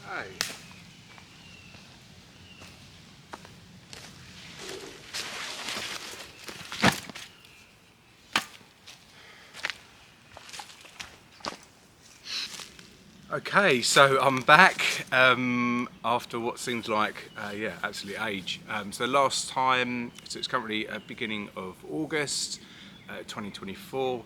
Hey. Okay, so I'm back after what seems like, absolute age. So last time, so it's currently beginning of August 2024.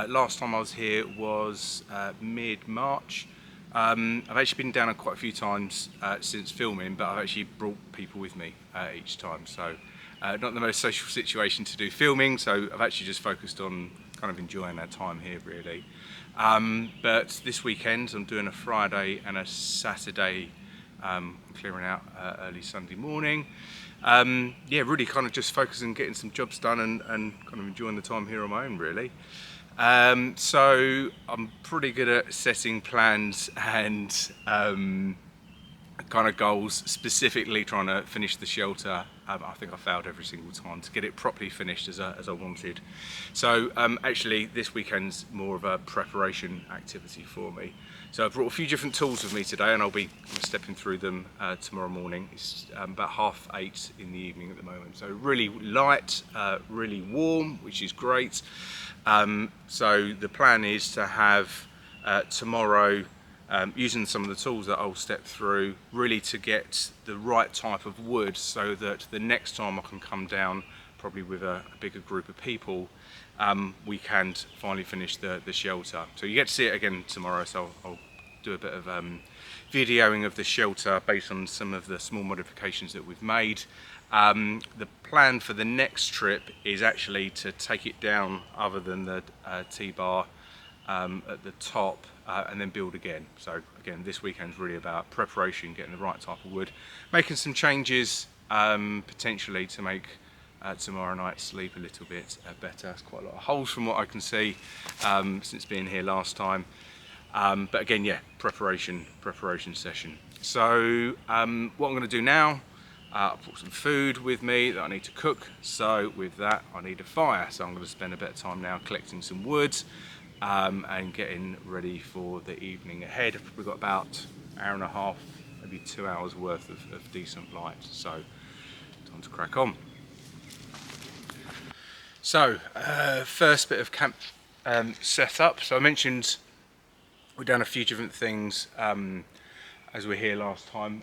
Last time I was here was mid-March. I've actually been down quite a few times since filming, but I've actually brought people with me each time. So not the most social situation to do filming, so I've actually just focused on kind of enjoying our time here really. But this weekend I'm doing a Friday and a Saturday, clearing out early Sunday morning. Yeah, really kind of just focusing on getting some jobs done and kind of enjoying the time here on my own really. So I'm pretty good at setting plans and kind of goals, specifically trying to finish the shelter. I think I failed every single time to get it properly finished as I wanted. So actually this weekend's more of a preparation activity for me. So I've brought a few different tools with me today and I'll be stepping through them tomorrow morning. It's about 8:30 in the evening at the moment. So really light, really warm, which is great. So the plan is to have tomorrow using some of the tools that I'll step through, really to get the right type of wood so that the next time I can come down, probably with a bigger group of people, we can finally finish the shelter. So you get to see it again tomorrow, so I'll do a bit of videoing of the shelter based on some of the small modifications that we've made. The plan for the next trip is actually to take it down other than the T-bar at the top and then build again. So again, this weekend's really about preparation, getting the right type of wood, making some changes potentially to make tomorrow night's sleep a little bit better. There's quite a lot of holes from what I can see since being here last time. But again, yeah, preparation session. So what I'm going to do now, I've brought some food with me that I need to cook. So with that, I need a fire. So I'm going to spend a bit of time now collecting some wood and getting ready for the evening ahead. We've got about an hour and a half, maybe 2 hours worth of decent light. So time to crack on. So first bit of camp setup. So I mentioned we've done a few different things as we were here last time.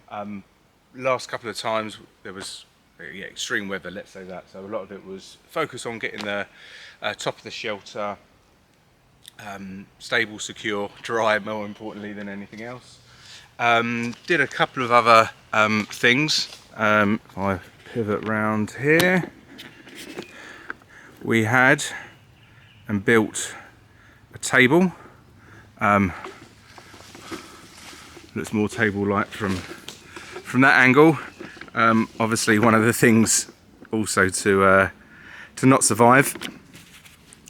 Last couple of times there was extreme weather, let's say that. So a lot of it was focused on getting the top of the shelter stable, secure, dry, more importantly than anything else. Did a couple of other things. If I pivot round here, we had and built a table. Looks more table-like from that angle. Obviously one of the things also to not survive.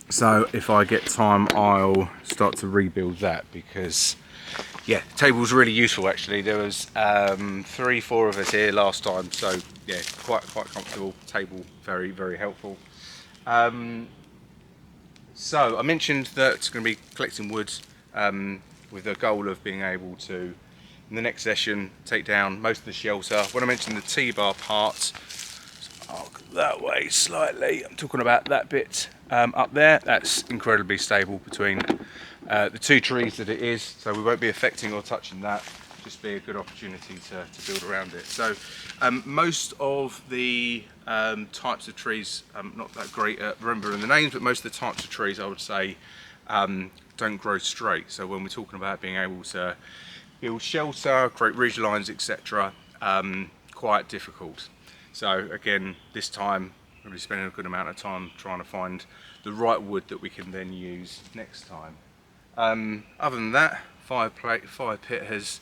So if I get time, I'll start to rebuild that because, yeah, the table's really useful actually. There was 3-4 of us here last time, so yeah, quite comfortable. Table, very, very helpful. So I mentioned that it's going to be collecting wood with the goal of being able to, in the next session, take down most of the shelter. When I mentioned the T-bar part, I'll go that way slightly. I'm talking about that bit up there. That's incredibly stable between the two trees that it is, so we won't be affecting or touching that. Just be a good opportunity to build around it. So most of the types of trees, not that great at remembering the names, but most of the types of trees I would say don't grow straight. So when we're talking about being able to build shelter, create ridge lines, etc., quite difficult. So again, this time we'll be spending a good amount of time trying to find the right wood that we can then use next time. Other than that, fire pit has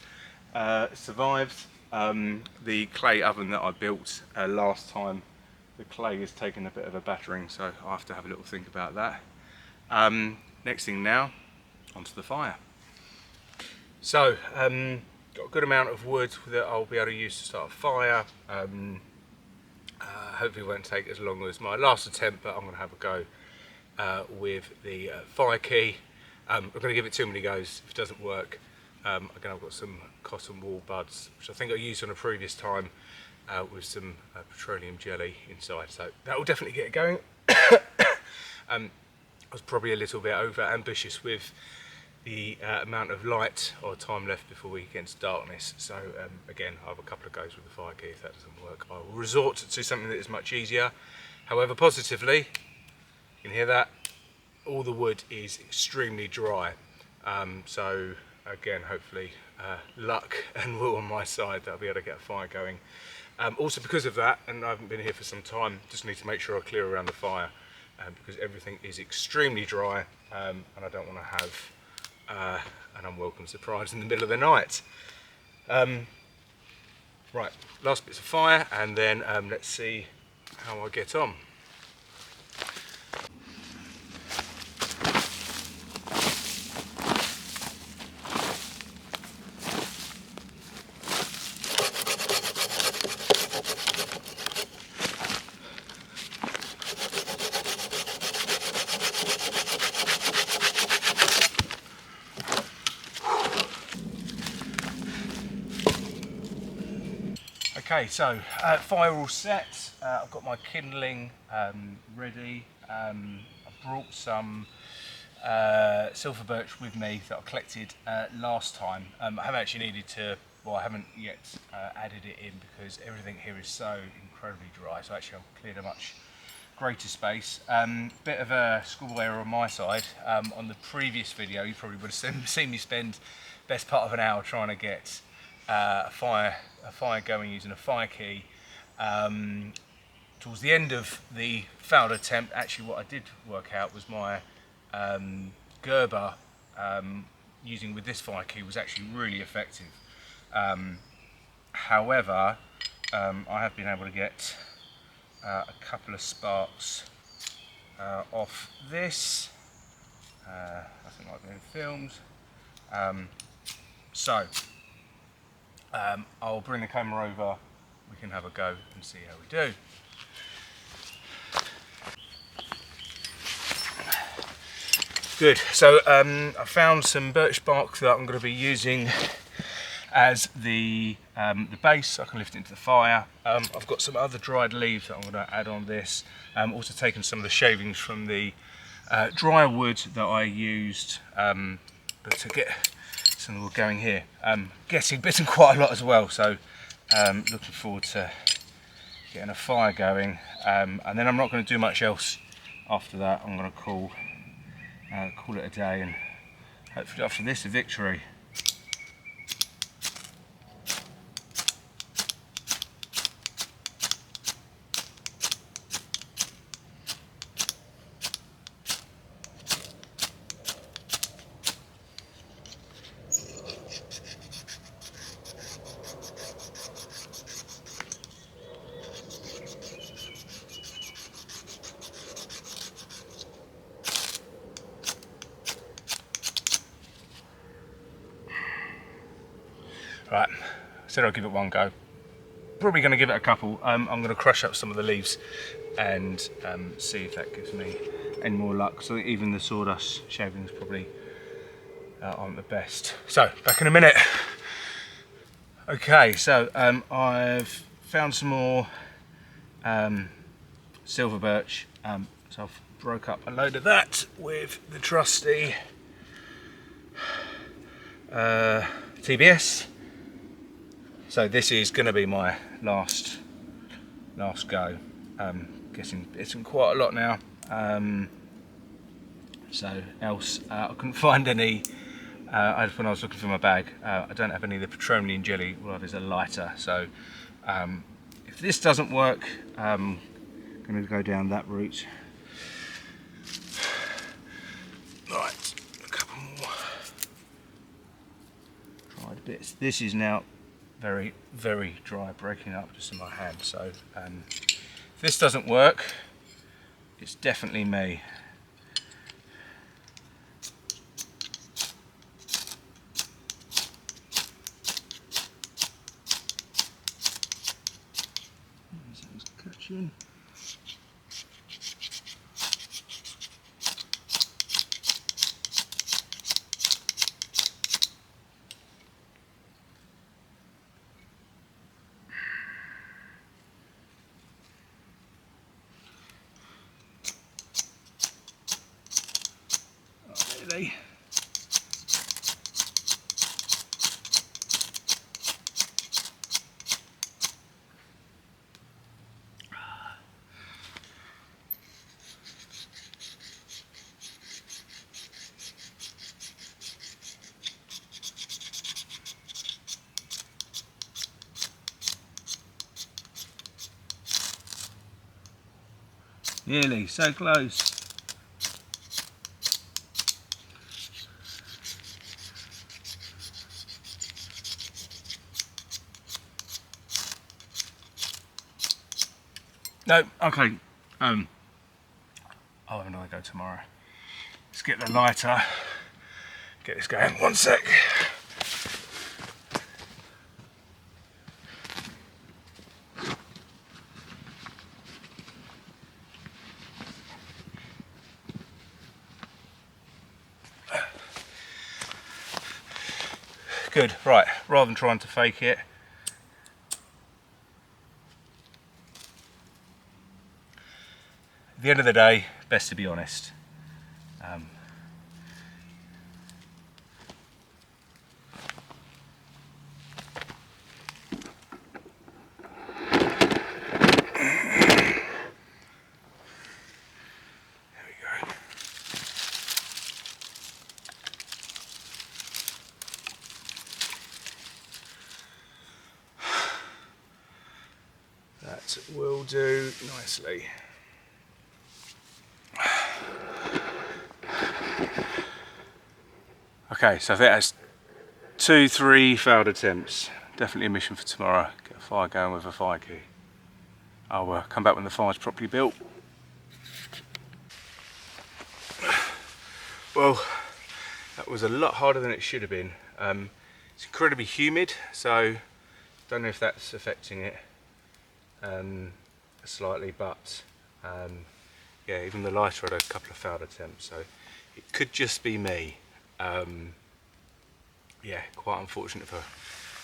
survived. The clay oven that I built last time, the clay has taken a bit of a battering, so I'll have to have a little think about that. Next thing now, onto the fire. So, got a good amount of wood that I'll be able to use to start a fire. Hopefully it won't take as long as my last attempt, but I'm going to have a go with the fire key. I'm not going to give it too many goes. If it doesn't work, again, I've got some cotton wool buds, which I think I used on a previous time with some petroleum jelly inside. So that will definitely get it going. I was probably a little bit over ambitious with the amount of light or time left before we get into darkness. So again, I have a couple of goes with the fire key. If that doesn't work, I will resort to something that is much easier. However, positively, you can hear that all the wood is extremely dry. So again, hopefully luck and will on my side that I'll be able to get a fire going. Also because of that, and I haven't been here for some time, just need to make sure I clear around the fire because everything is extremely dry and I don't want to have an unwelcome surprise in the middle of the night. Right, last bits of fire, and then let's see how I get on. Okay, so fire all set. I've got my kindling ready. I've brought some silver birch with me that I collected last time. I haven't actually needed to, well, I haven't yet added it in because everything here is so incredibly dry. So actually I've cleared a much greater space. Bit of a school error on my side. On the previous video, you probably would have seen me spend best part of an hour trying to get a fire going using a fire key. Towards the end of the failed attempt, actually what I did work out was my Gerber using with this fire key was actually really effective. However, I have been able to get a couple of sparks off this. Nothing like being filmed. I'll bring the camera over, we can have a go and see how we do. Good, so I found some birch bark that I'm going to be using as the base. I can lift it into the fire. I've got some other dried leaves that I'm going to add on this. Also taken some of the shavings from the dry wood that I used to get some wood going here. Getting bitten quite a lot as well, so looking forward to getting a fire going. And then I'm not going to do much else after that. I'm going to call it a day, and hopefully after this a victory. Right, I said I'll give it one go. Probably going to give it a couple. I'm going to crush up some of the leaves and see if that gives me any more luck. So even the sawdust shavings probably aren't the best. So back in a minute. Okay, so I've found some more silver birch. So I've broke up a load of that with the trusty TBS. So this is going to be my last go. Getting bitten quite a lot now. So else I couldn't find any. When I was looking for my bag, I don't have any of the petroleum jelly. All I have is a lighter. So if this doesn't work, I'm going to go down that route. Right, a couple more dried bits. This is now very, very dry, breaking up just in my hand. So if this doesn't work, it's definitely me. Catching. nicely. Nearly, so close. No, okay. I'll have another go tomorrow. Let's get the lighter. Get this going. One sec. Good, right, rather than trying to fake it, at the end of the day, best to be honest. There we go. That will do nicely. Okay, so I think that's 2-3 failed attempts. Definitely a mission for tomorrow. Get a fire going with a fire key. I'll come back when the fire's properly built. Well, that was a lot harder than it should have been. It's incredibly humid, so don't know if that's affecting it slightly, but yeah, even the lighter had a couple of failed attempts, so it could just be me. Yeah, quite unfortunate if a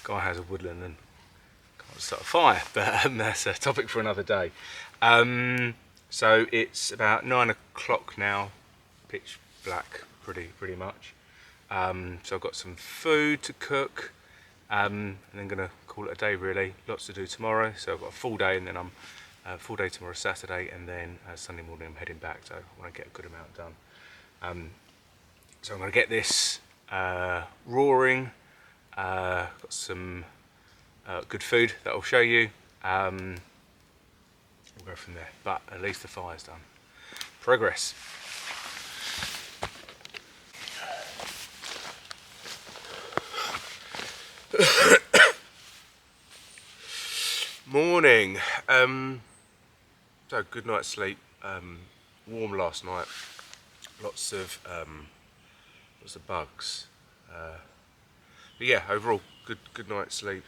guy has a woodland and can't start a fire, but that's a topic for another day. So it's about 9 o'clock now, pitch black pretty much. So I've got some food to cook, and then gonna call it a day really. Lots to do tomorrow, so I've got a full day, and then I'm full day tomorrow, Saturday, and then Sunday morning I'm heading back, so I want to get a good amount done. So I'm going to get this roaring, got some good food that I'll show you, we'll go from there, but at least the fire's done. Progress. Morning. So good night's sleep, warm last night, lots of bugs, but yeah, overall good night's sleep.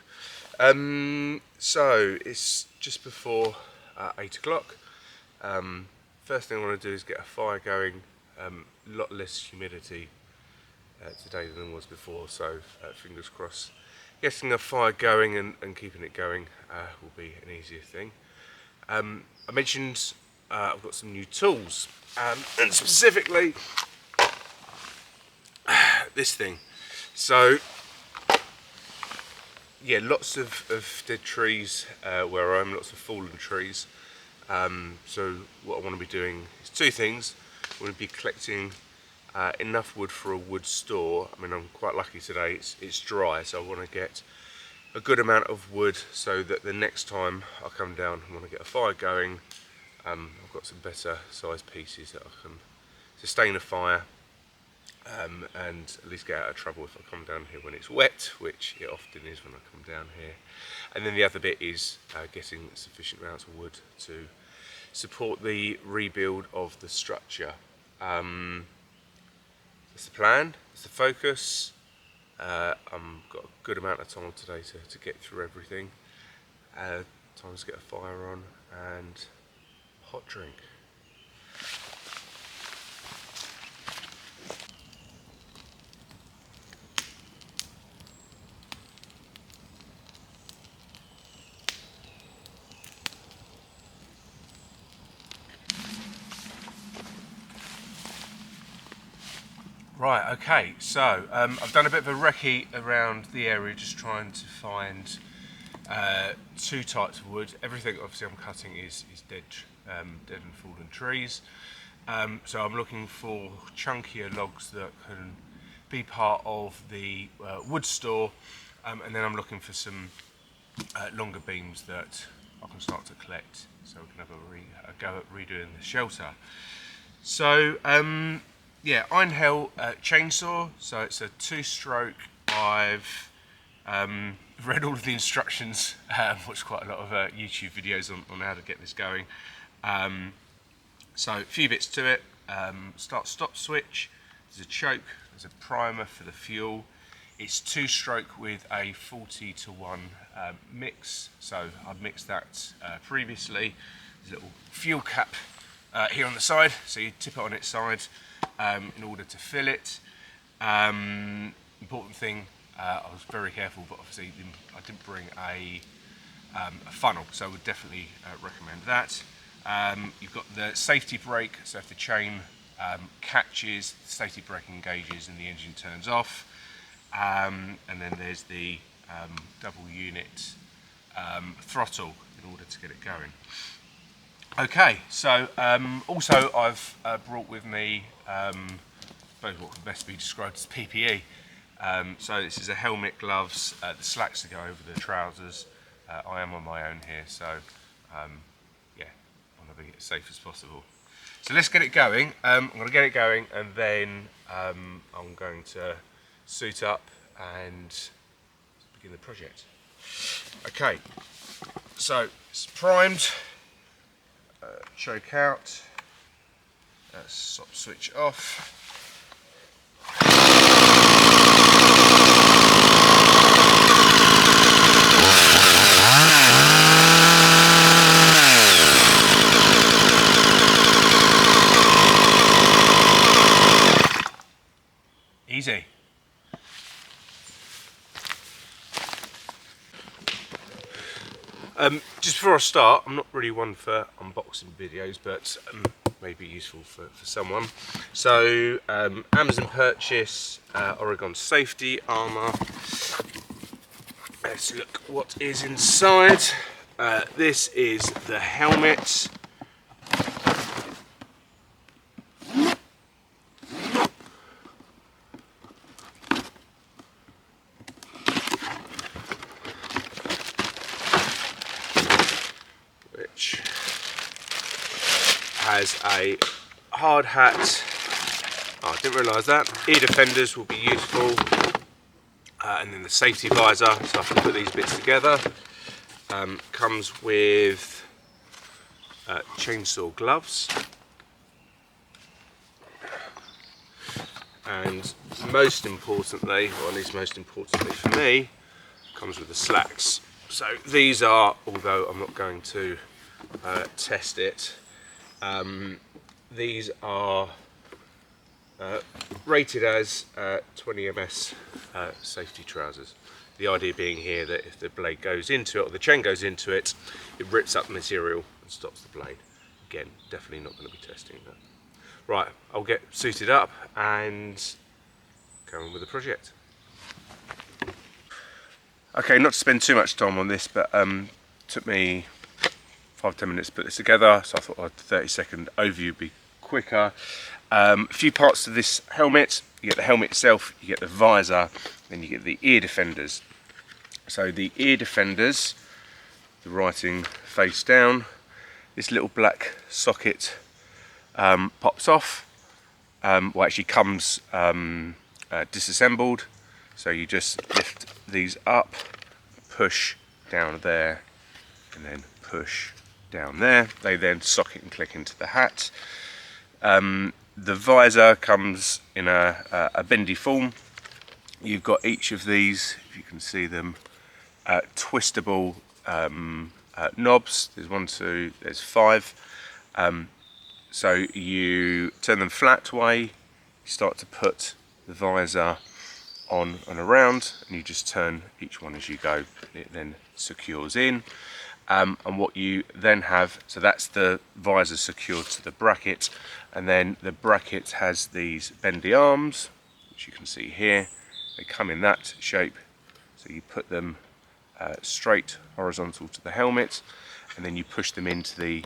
So it's just before 8 o'clock. First thing I want to do is get a fire going. A lot less humidity today than there was before, so fingers crossed getting a fire going and keeping it going will be an easier thing. I mentioned I've got some new tools, and specifically this thing. So yeah, lots of dead trees where I am, lots of fallen trees. So what I want to be doing is two things. I want to be collecting enough wood for a wood store. I mean, I'm quite lucky today, it's dry, so I want to get a good amount of wood so that the next time I come down and want to get a fire going, I've got some better sized pieces that I can sustain a fire, and at least get out of trouble if I come down here when it's wet, which it often is when I come down here. And then the other bit is getting sufficient amounts of wood to support the rebuild of the structure. That's the plan, that's the focus. I've got a good amount of time today to get through everything. Time to get a fire on and a hot drink. Right, okay, so I've done a bit of a recce around the area, just trying to find two types of wood. Everything obviously I'm cutting is dead and fallen trees. So I'm looking for chunkier logs that can be part of the wood store, and then I'm looking for some longer beams that I can start to collect, so we can have a go at redoing the shelter. So yeah, Einhell chainsaw, so it's a 2-stroke. I've read all of the instructions, watched quite a lot of YouTube videos on how to get this going. So a few bits to it. Start-stop switch, there's a choke, there's a primer for the fuel. It's 2-stroke with a 40:1 mix, so I've mixed that previously. There's a little fuel cap here on the side, so you tip it on its side in order to fill it. Important thing, I was very careful, but obviously I didn't bring a funnel, so I would definitely recommend that. You've got the safety brake, so if the chain catches, the safety brake engages and the engine turns off. And then there's the double unit throttle in order to get it going. Okay, so also I've brought with me, I suppose what could best be described as PPE. So this is a helmet, gloves, the slacks to go over the trousers. I am on my own here, so yeah, I want to be as safe as possible. So let's get it going. I'm going to get it going, and then I'm going to suit up and begin the project. Okay, so it's primed. Choke out, stop switch off. Easy. Just before I start, I'm not really one for unboxing videos, but may be useful for someone. So, Amazon purchase, Oregon safety armour. Let's look what is inside. This is the helmet. Which has a hard hat. Oh, I didn't realise that. Ear defenders will be useful. And then the safety visor, so I can put these bits together. Comes with chainsaw gloves. And most importantly, or at least most importantly for me, comes with the slacks. So these are, although I'm not going to test it, these are rated as 20 ms safety trousers. The idea being here that if the blade goes into it, or the chain goes into it, it rips up the material and stops the blade. Again, definitely not going to be testing that. Right, I'll get suited up and go on with the project. Okay, not to spend too much time on this, but took me 5-10 minutes to put this together, so I thought a 30-second overview would be quicker. A few parts to this helmet. You get the helmet itself, you get the visor, then you get the ear defenders. So the ear defenders, the writing face down, this little black socket pops off, well actually comes disassembled, so you just lift these up, push down there, and then push down there. They then socket and click into the hat. The visor comes in a bendy form. You've got each of these, if you can see them, twistable knobs. There's 1, 2, there's 5. So you turn them flat way, you start to put the visor on and around, and you just turn each one as you go. It then secures in. And what you then have, so that's the visor secured to the bracket, and then the bracket has these bendy arms, which you can see here. They come in that shape, so you put them straight horizontal to the helmet, and then you push them into the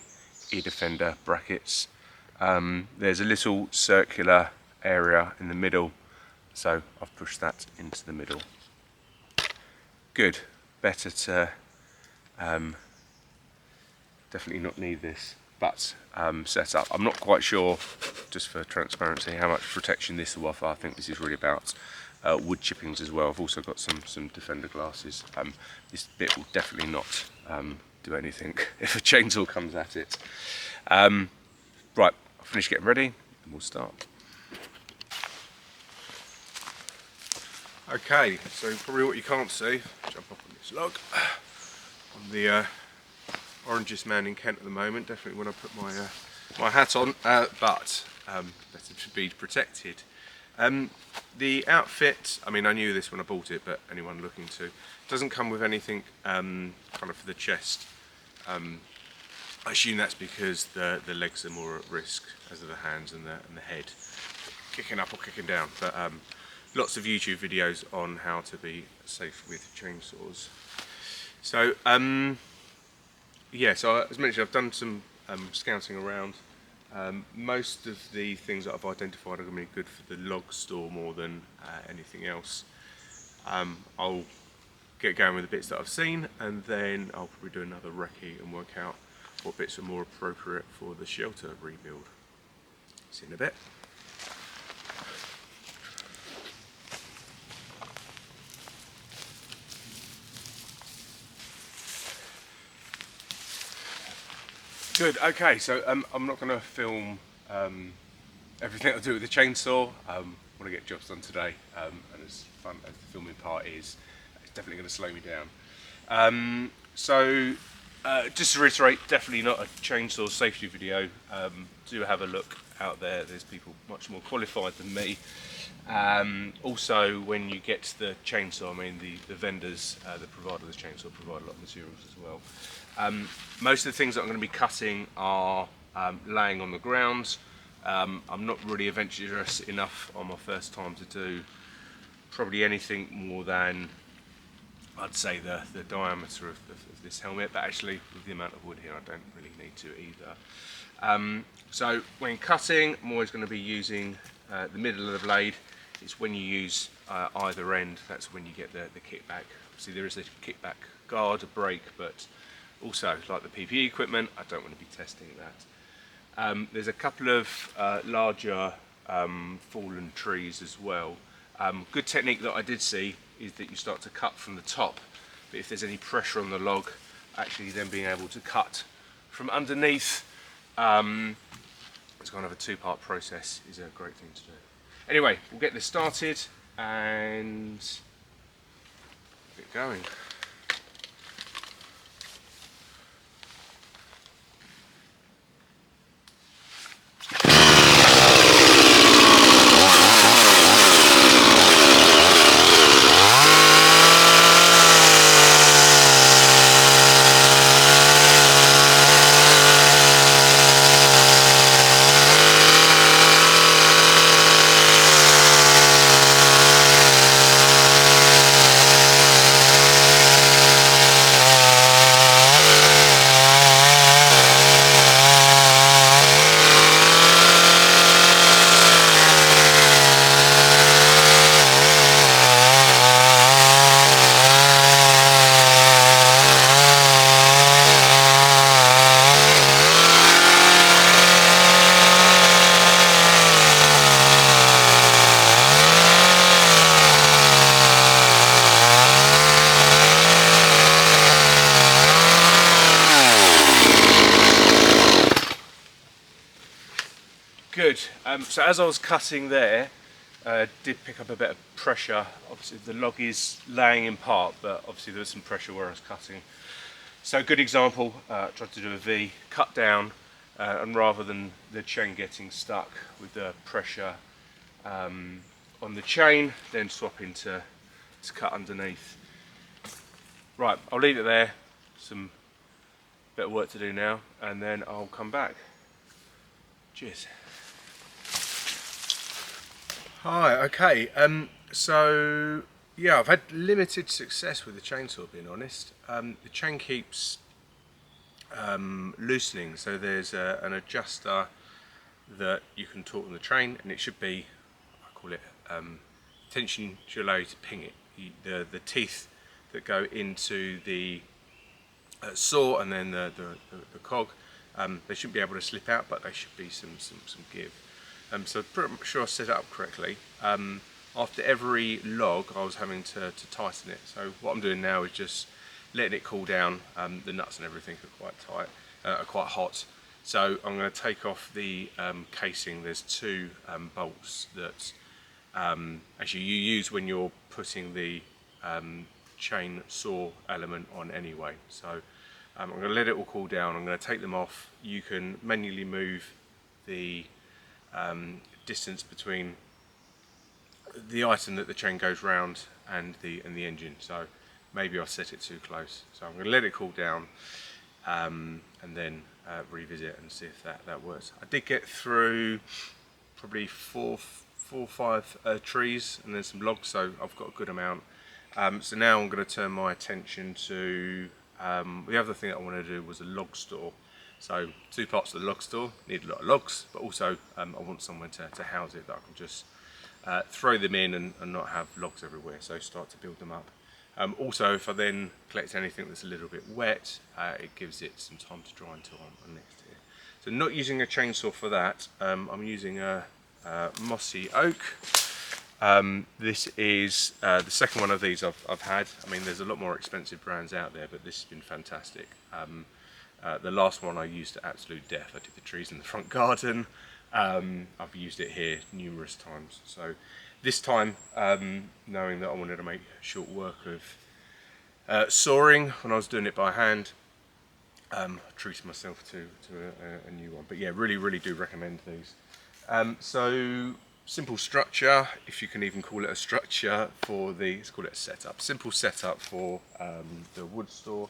ear defender brackets. There's a little circular area in the middle, so I've pushed that into the middle. Good. Better to definitely not need this, but set up. I'm not quite sure, just for transparency, how much protection this will offer. I think this is really about wood chippings as well. I've also got some defender glasses. This bit will definitely not do anything if a chainsaw comes at it. Right, I'll finish getting ready and we'll start. Okay, so probably what you can't see, jump up on this log. I'm the orangest man in Kent at the moment, definitely when I put my hat on, but better to be protected. The outfit, I mean, I knew this when I bought it, but anyone looking to, doesn't come with anything kind of for the chest. I assume that's because the legs are more at risk, as are the hands and the head, kicking up or kicking down. But lots of YouTube videos on how to be safe with chainsaws. So yeah, so as mentioned, I've done some scouting around. Most of the things that I've identified are going to be good for the log store more than anything else. I'll get going with the bits that I've seen, and then I'll probably do another recce and work out what bits are more appropriate for the shelter rebuild. See you in a bit. Good, okay, so I'm not going to film everything I do with the chainsaw. I want to get jobs done today, and as fun as the filming part is, it's definitely going to slow me down. Just to reiterate, definitely not a chainsaw safety video. Do have a look out there, there's people much more qualified than me. Also, when you get the chainsaw, I mean the vendors, the provider of the chainsaw provide a lot of materials as well. Most of the things that I'm going to be cutting are laying on the ground. I'm not really adventurous enough on my first time to do probably anything more than, I'd say, the diameter of this helmet, but actually with the amount of wood here I don't really need to either. So when cutting, I'm always going to be using the middle of the blade. It's when you use either end, that's when you get the kickback. See, there is a kickback guard, a brake, but also, like the PPE equipment, I don't want to be testing that. There's a couple of larger fallen trees as well. Good technique that I did see is that you start to cut from the top, but if there's any pressure on the log, actually then being able to cut from underneath, it's kind of a two-part process, is a great thing to do. Anyway, we'll get this started and get going. Good. So as I was cutting there, did pick up a bit of pressure. Obviously the log is laying in part, but obviously there was some pressure where I was cutting. So a good example, tried to do a V, cut down, and rather than the chain getting stuck with the pressure on the chain, then swap into to cut underneath. Right, I'll leave it there. Some bit of work to do now, and then I'll come back. Cheers. Hi, okay. So yeah, I've had limited success with the chainsaw, being honest. The chain keeps loosening, so there's an adjuster that you can taut on the train, and it should be, I call it tension should allow you to ping it. The teeth that go into the saw and then the cog, they shouldn't be able to slip out, but they should be some give. So pretty sure I set it up correctly. After every log I was having to tighten it, so what I'm doing now is just letting it cool down. The nuts and everything are quite tight, are quite hot, so I'm going to take off the casing. There's two bolts that actually you use when you're putting the chain saw element on anyway. So I'm going to let it all cool down. I'm going to take them off. You can manually move the distance between the item that the chain goes round and the engine. So maybe I set it too close. So I'm going to let it cool down and then revisit and see if that works. I did get through probably four or five trees and then some logs, so I've got a good amount. So now I'm going to turn my attention to the other thing that I want to do was a log store. So two parts of the log store, need a lot of logs, but also I want somewhere to house it that I can just throw them in and not have logs everywhere, so start to build them up. Also, if I then collect anything that's a little bit wet, it gives it some time to dry until I'm next here. So not using a chainsaw for that, I'm using a mossy oak. This is the second one of these I've had. I mean, there's a lot more expensive brands out there, but this has been fantastic. The last one I used to absolute death. I did the trees in the front garden. I've used it here numerous times. So this time, knowing that I wanted to make short work of sawing when I was doing it by hand, I treated myself to a new one. But yeah, really do recommend these. So simple structure, if you can even call it a structure, for let's call it a setup. Simple setup for the wood store.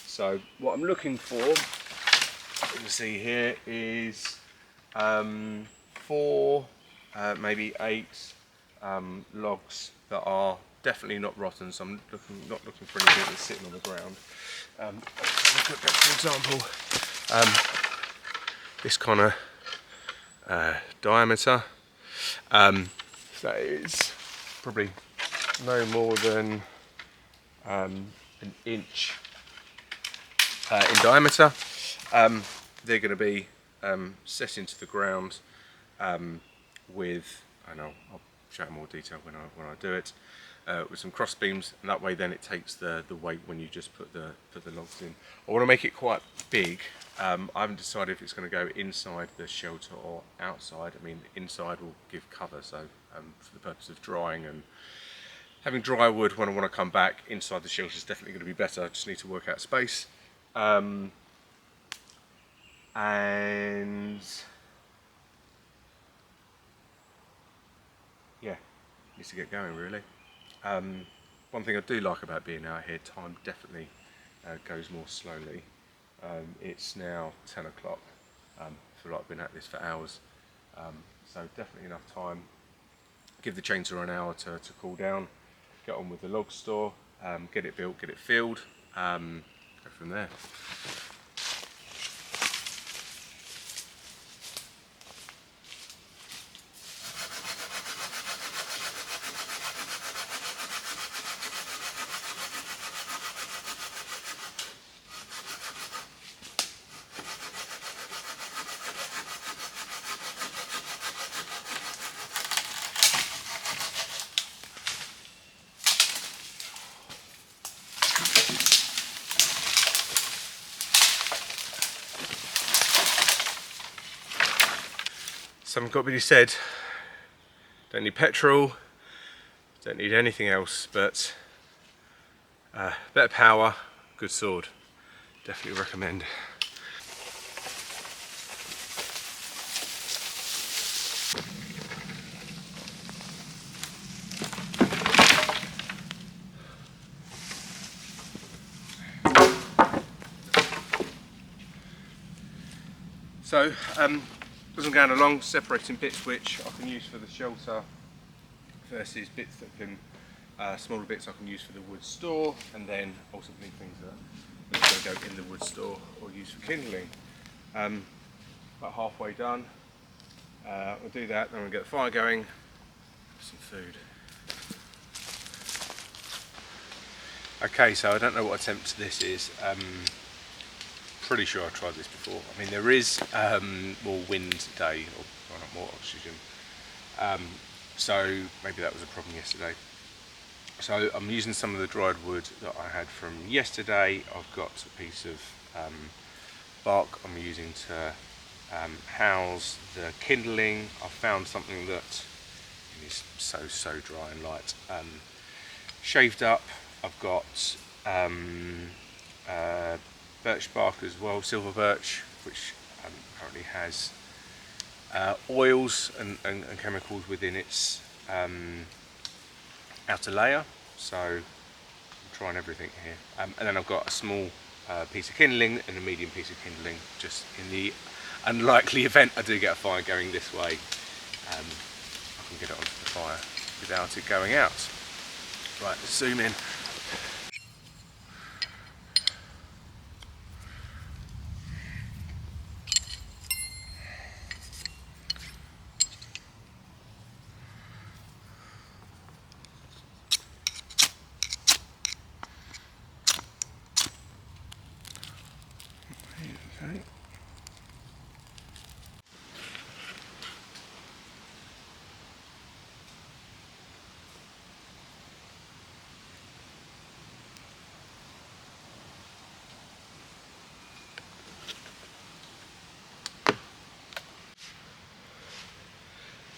So what I'm looking for, you can see here, is 4, maybe 8 logs that are definitely not rotten. So I'm not looking for anything that's sitting on the ground. Look at that, for example, this kind of diameter. That is probably no more than an inch in diameter. They're going to be set into the ground with, and I'll show you more detail when I do it, with some cross beams, and that way then it takes the weight when you just put the logs in. I want to make it quite big. I haven't decided if it's going to go inside the shelter or outside. I mean, inside will give cover, so for the purpose of drying and having dry wood when I want to come back, inside the shelter is definitely going to be better. I just need to work out space. And yeah, needs to get going really. One thing I do like about being out here, time definitely goes more slowly. It's now 10 o'clock. I feel like I've been at this for hours, so definitely enough time. Give the chainsaw an hour to cool down, get on with the log store, get it built, get it filled, go from there. Something got to be said. Don't need petrol, don't need anything else, but better power, good sword. Definitely recommend. So, as I'm going along, separating bits which I can use for the shelter versus bits that can, smaller bits I can use for the wood store, and then ultimately things that are going to go in the wood store or use for kindling. About halfway done. We'll do that, then we'll get the fire going, some food. Okay, so I don't know what attempt this is. Pretty sure I tried this before. I mean, there is more wind today, or not more oxygen. So maybe that was a problem yesterday. So I'm using some of the dried wood that I had from yesterday. I've got a piece of bark I'm using to house the kindling. I found something that is so dry and light. Shaved up, I've got birch bark as well, silver birch, which currently has oils and chemicals within its outer layer, so I'm trying everything here. And then I've got a small piece of kindling and a medium piece of kindling, just in the unlikely event I do get a fire going this way, I can get it onto the fire without it going out. Right, let's zoom in. Okay.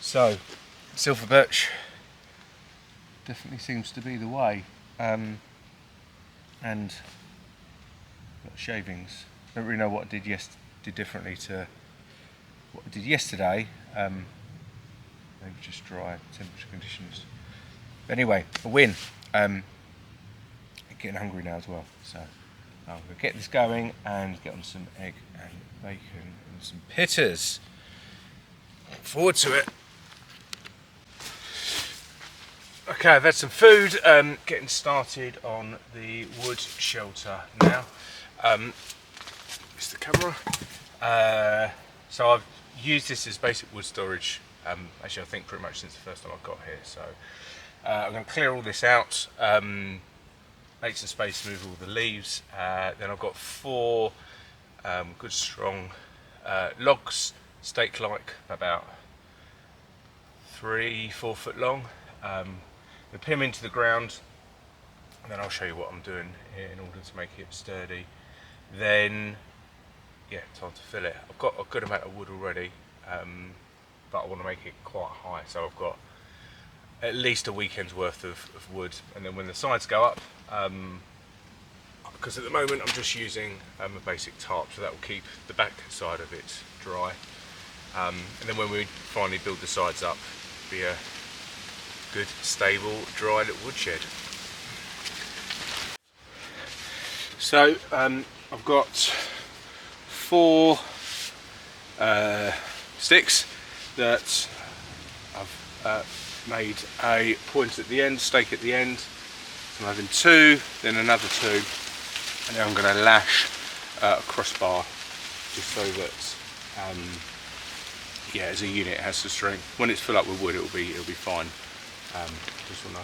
So, silver birch definitely seems to be the way, and got shavings. Don't really know what I did differently to what I did yesterday. Maybe just dry temperature conditions. But anyway, a win. I'm getting hungry now as well, so I'm going to get this going and get on some egg and bacon and some pitters. Look forward to it. Okay, I've had some food, getting started on the wood shelter now. It's the camera. So I've used this as basic wood storage, actually I think pretty much since the first time I got here. So I'm going to clear all this out, make some space, move all the leaves. Then I've got 4 good strong logs, stake-like, about 3-4 foot long. We pin them into the ground, and then I'll show you what I'm doing here in order to make it sturdy. Then, yeah, time to fill it. I've got a good amount of wood already, but I want to make it quite high, so I've got at least a weekend's worth of wood. And then when the sides go up, because at the moment I'm just using a basic tarp, so that will keep the back side of it dry. And then when we finally build the sides up, it'll be a good, stable, dry little woodshed. So I've got 4 sticks that I've made a point at the end, stake at the end. So I'm having 2, then another 2, and then I'm going to lash a crossbar just so that yeah, as a unit it has some strength. When it's filled up with wood, it'll be fine. Just want to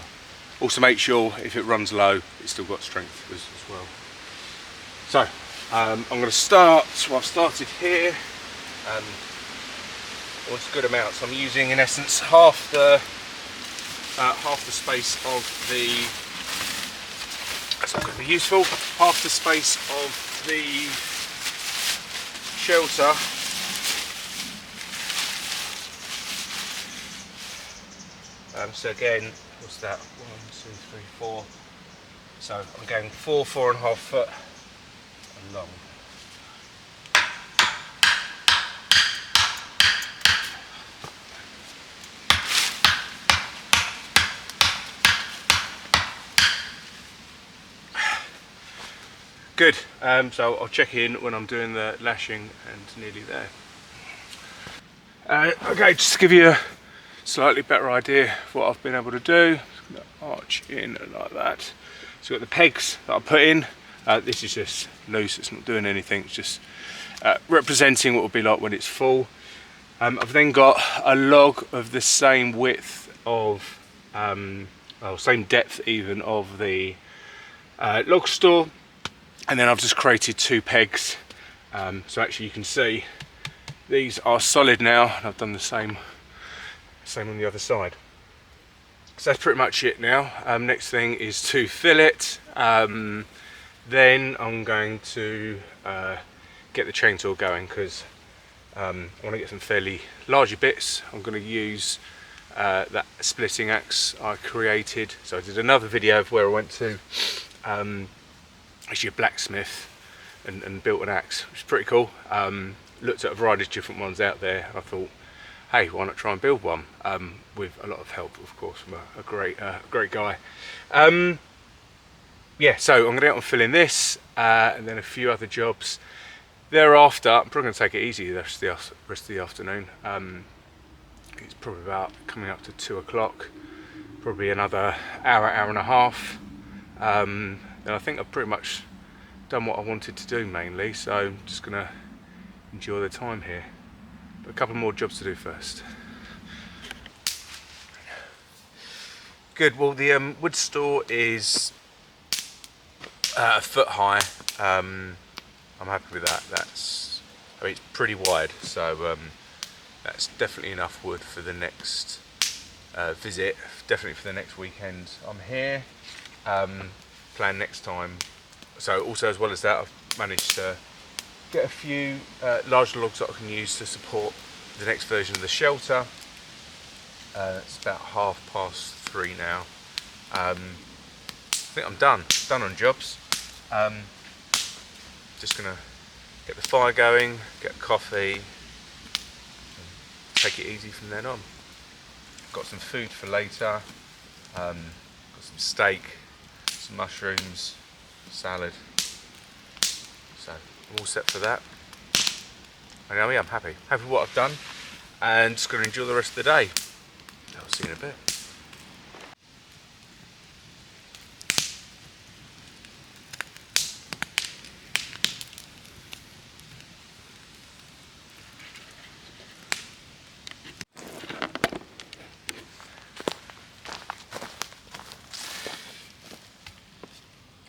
also make sure if it runs low, it's still got strength as well. So I'm going to start. So I've started here. It's a good amount. So I'm using, in essence, half the space of the. That's not going to be useful. Half the space of the shelter. So again, what's that? 1, 2, 3, 4. So I'm going 4.5 foot long. Good. So I'll check in when I'm doing the lashing and nearly there. Okay, just to give you slightly better idea of what I've been able to do. Just gonna arch in like that. So I've got the pegs that I put in. This is just loose, it's not doing anything, it's just representing what it will be like when it's full. I've then got a log of the same width of, well, same depth even of the log store, and then I've just created 2 pegs. So actually you can see these are solid now, and I've done the same on the other side. So that's pretty much it now. Next thing is to fill it. Then I'm going to get the chainsaw going, because I want to get some fairly larger bits. I'm going to use that splitting axe I created. So I did another video of where I went to actually a blacksmith and built an axe, which is pretty cool. Looked at a variety of different ones out there, and I thought, hey, why not try and build one, with a lot of help, of course, from a great guy. Yeah, so I'm going to get on filling this, and then a few other jobs. Thereafter, I'm probably going to take it easy the rest of the afternoon. It's probably about coming up to 2 o'clock, probably another hour and a half. Then I think I've pretty much done what I wanted to do mainly, so I'm just going to enjoy the time here. But a couple more jobs to do first. Good, well the wood store is a foot high. I'm happy with that. I mean, it's pretty wide, so that's definitely enough wood for the next visit, definitely for the next weekend I'm here. Plan next time. So also, as well as that, I've managed to get a few larger logs that I can use to support the next version of the shelter. It's about 3:30 now. I think I'm done on jobs. Just gonna get the fire going, get a coffee, and take it easy from then on. Got some food for later. Got some steak, some mushrooms, salad. So I'm all set for that. And I'm happy with what I've done, and just gonna enjoy the rest of the day. I'll see you in a bit.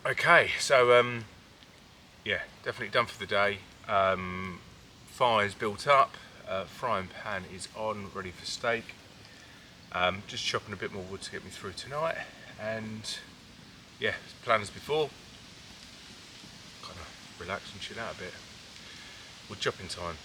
Okay, so yeah, definitely done for the day. Fire's built up, frying pan is on, ready for steak. Just chopping a bit more wood to get me through tonight, and yeah, plan as before. Kind of relax and chill out a bit. Wood chopping time.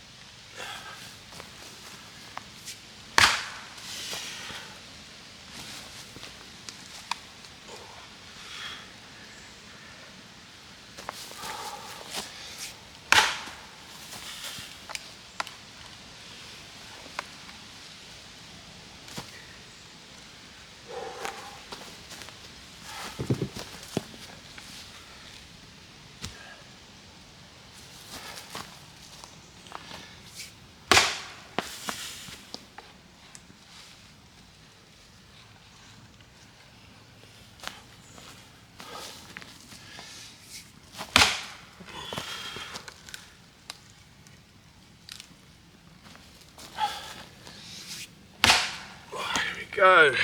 Go.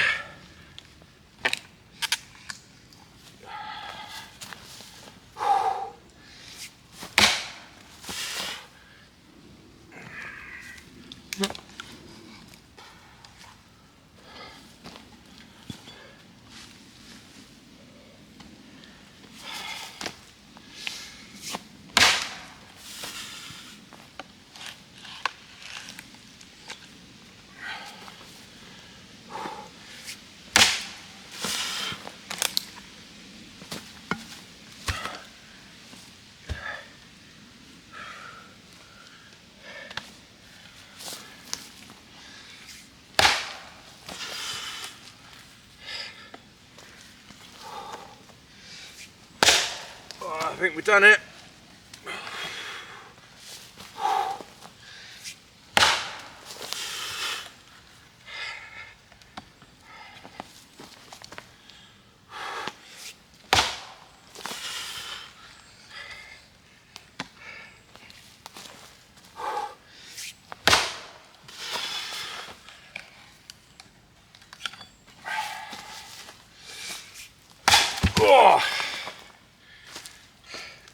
I think we've done it.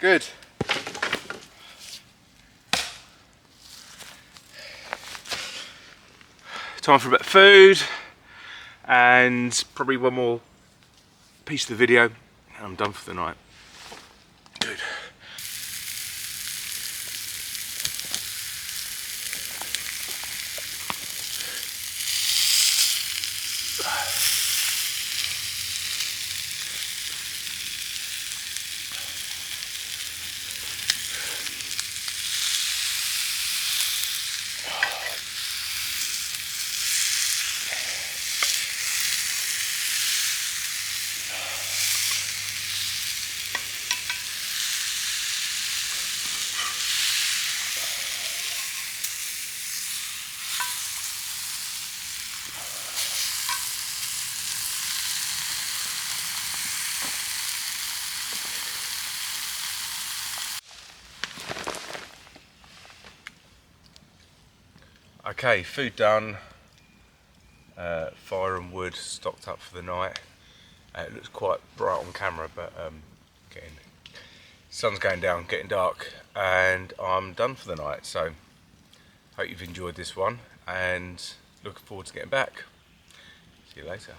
Good. Time for a bit of food and probably one more piece of the video and I'm done for the night. Good. Okay, food done, fire and wood stocked up for the night. It looks quite bright on camera, but sun's going down, getting dark, and I'm done for the night. So hope you've enjoyed this one and looking forward to getting back. See you later.